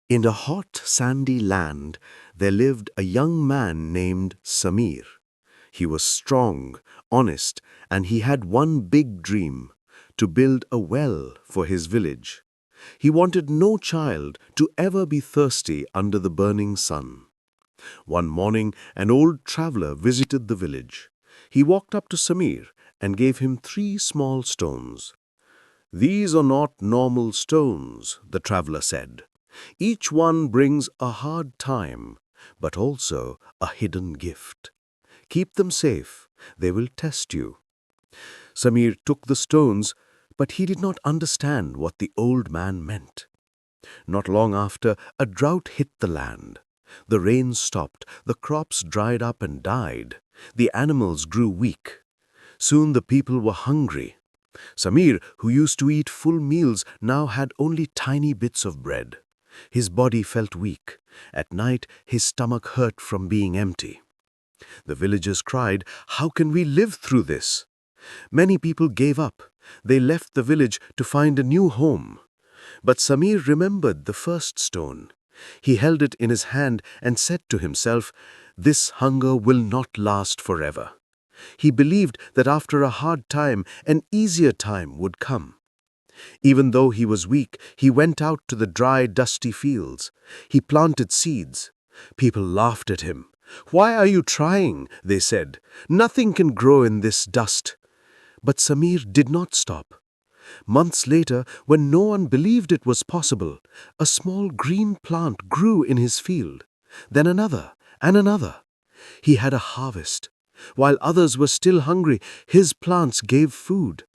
In a hot, sandy land, there lived a young man named Samir. He was strong, honest, and he had one big dream: to build a well for his village. He wanted no child to ever be thirsty under the burning sun. One morning, an old traveler visited the village. He walked up to Samir and gave him 3 small stones. "These are not normal stones," the traveler said. "Each one brings a hard time, but also a hidden gift. Keep them safe, they will test you." Samir took the stones, but he did not understand what the old man meant. Not long after, a drought hit the land. The rain stopped, the crops dried up and died. The animals grew weak. Soon the people were hungry. Samir, who used to eat full meals, now had only tiny bits of bread. His body felt weak. At night, his stomach hurt from being empty. The villagers cried, "How can we live through this?" Many people gave up. They left the village to find a new home. But Samir remembered the first stone. He held it in his hand and said to himself, "This hunger will not last forever." He believed that after a hard time, an easier time would come. Even though he was weak, he went out to the dry, dusty fields. He planted seeds. People laughed at him. "Why are you trying?" they said. "Nothing can grow in this dust." But Samir did not stop. Months later, when no one believed it was possible, a small green plant grew in his field. Then another and another. He had a harvest. While others were still hungry, his plants gave food.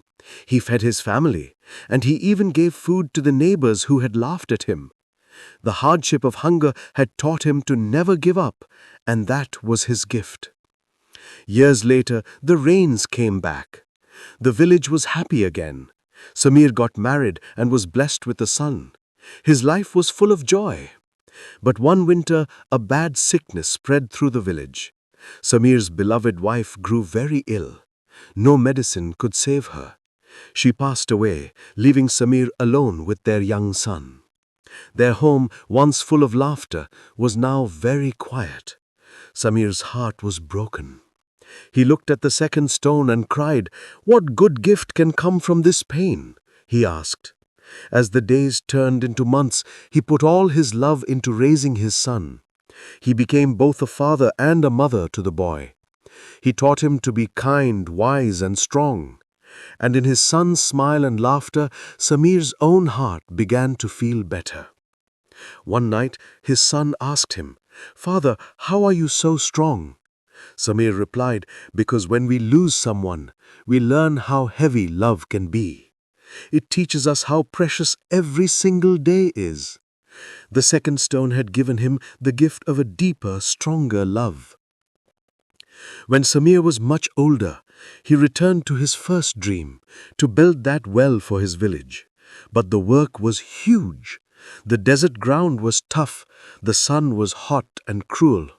He fed his family, and he even gave food to the neighbors who had laughed at him. The hardship of hunger had taught him to never give up, and that was his gift. Years later, the rains came back. The village was happy again. Samir got married and was blessed with a son. His life was full of joy. But one winter, a bad sickness spread through the village. Samir's beloved wife grew very ill. No medicine could save her. She passed away, leaving Samir alone with their young son. Their home, once full of laughter, was now very quiet. Samir's heart was broken. He looked at the second stone and cried, "What good gift can come from this pain?" he asked. As the days turned into months, he put all his love into raising his son. He became both a father and a mother to the boy. He taught him to be kind, wise, and strong. And in his son's smile and laughter, Samir's own heart began to feel better. One night, his son asked him, "Father, how are you so strong?" Samir replied, "Because when we lose someone, we learn how heavy love can be. It teaches us how precious every single day is." The second stone had given him the gift of a deeper, stronger love. When Samir was much older, he returned to his first dream, to build that well for his village. But the work was huge. The desert ground was tough, the sun was hot and cruel.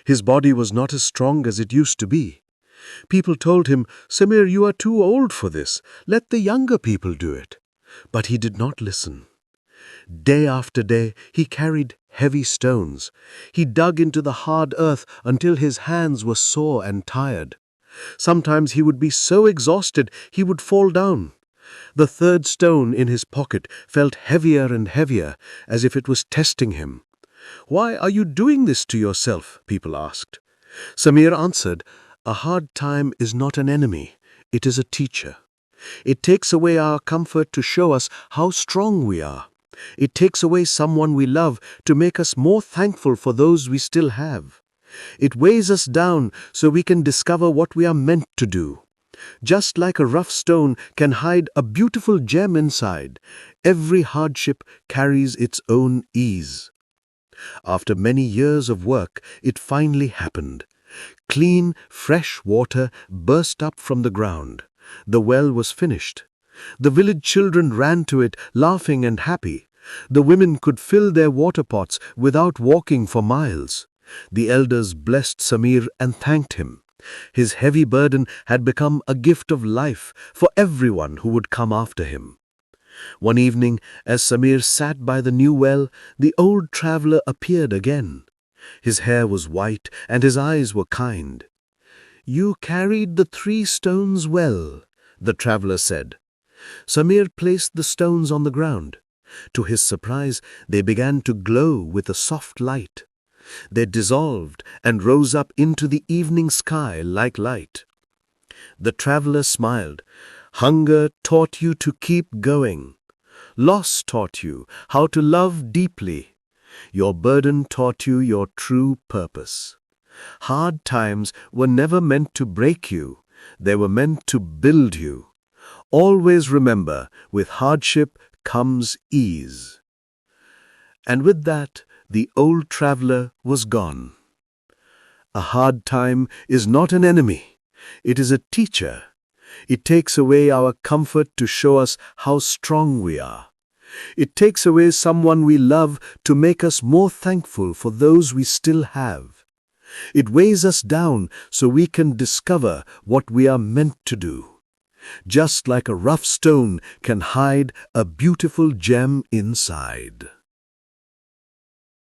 His body was not as strong as it used to be. People told him, "Samir, you are too old for this. Let the younger people do it." But he did not listen. Day after day, he carried heavy stones. He dug into the hard earth until his hands were sore and tired. Sometimes he would be so exhausted he would fall down. The third stone in his pocket felt heavier and heavier, as if it was testing him. "Why are you doing this to yourself?" people asked. Samir answered, "A hard time is not an enemy, it is a teacher. It takes away our comfort to show us how strong we are. It takes away someone we love to make us more thankful for those we still have. It weighs us down so we can discover what we are meant to do. Just like a rough stone can hide a beautiful gem inside, every hardship carries its own ease." After many years of work, it finally happened. Clean, fresh water burst up from the ground. The well was finished. The village children ran to it, laughing and happy. The women could fill their water pots without walking for miles. The elders blessed Samir and thanked him. His heavy burden had become a gift of life for everyone who would come after him. One evening, as Samir sat by the new well, the old traveler appeared again. His hair was white and his eyes were kind. "You carried the 3 stones well," the traveler said. Samir placed the stones on the ground. To his surprise, they began to glow with a soft light. They dissolved and rose up into the evening sky like light. The traveler smiled. "Hunger taught you to keep going. Loss taught you how to love deeply. Your burden taught you your true purpose. Hard times were never meant to break you. They were meant to build you. Always remember, with hardship comes ease." And with that, the old traveler was gone. A hard time is not an enemy. It is a teacher. It takes away our comfort to show us how strong we are. It takes away someone we love to make us more thankful for those we still have. It weighs us down so we can discover what we are meant to do. Just like a rough stone can hide a beautiful gem inside.